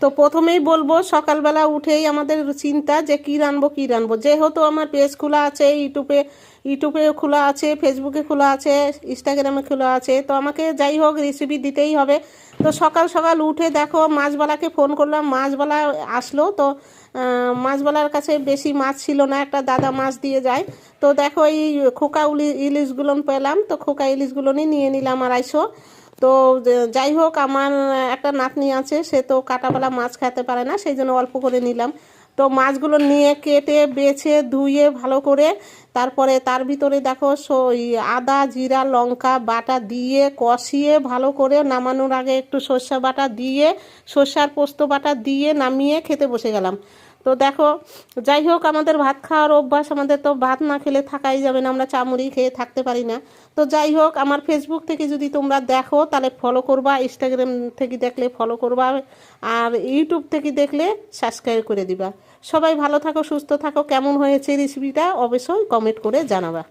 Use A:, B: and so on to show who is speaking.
A: তো প্রথমেই বলবো, সকালবেলা উঠেই আমাদের চিন্তা যে কী রানবো কী রানবো। যেহেতু আমার পেজ খোলা আছে, ইউটিউবে খোলা আছে, ফেসবুকে খোলা আছে, ইনস্টাগ্রামে খোলা আছে, তো আমাকে যাই হোক রেসিপি দিতেই হবে। তো সকাল সকাল উঠে দেখো মাছবালাকে ফোন করলাম, মাছবালা আসলো। তো মাছবালার কাছে বেশি মাছ ছিল না, একটা দাদা মাছ দিয়ে যায়। তো দেখো এই খোকা ইলিশগুলো পেলাম, তো খোকা ইলিশগুলো নিয়ে নিলাম 250। তো যাই হোক, আমার একটা নাতনি আছে, সে তো কাঁটাওয়ালা মাছ খেতে পারে না, সেই জন্য অল্প করে নিলাম। তো মাছগুলো নিয়ে কেটে বেছে ধুয়ে ভালো করে, তারপরে তার ভিতরে দেখো আদা জিরা লঙ্কা বাটা দিয়ে কষিয়ে ভালো করে, নামানোর আগে একটু সর্ষে বাটা দিয়ে, সর্ষার পোস্ত বাটা দিয়ে নামিয়ে খেতে বসে গেলাম। তো দেখো, যাই হোক, আমাদের ভাত খাওয়ার অভ্যাস, আমাদের তো ভাত না খেলে থাকাই যাবে না, আমরা চামড়ি খেয়ে থাকতে পারি না। তো যাই হোক, আমার ফেসবুক থেকে যদি তোমরা দেখো তাহলে ফলো করবা, ইনস্টাগ্রাম থেকে দেখলে ফলো করবা, আর ইউটিউব থেকে দেখলে সাবস্ক্রাইব করে দিবা। সবাই ভালো থাকো, সুস্থ থাকো। কেমন হয়েছে রেসিপিটা অবশ্যই কমেন্ট করে জানাবা।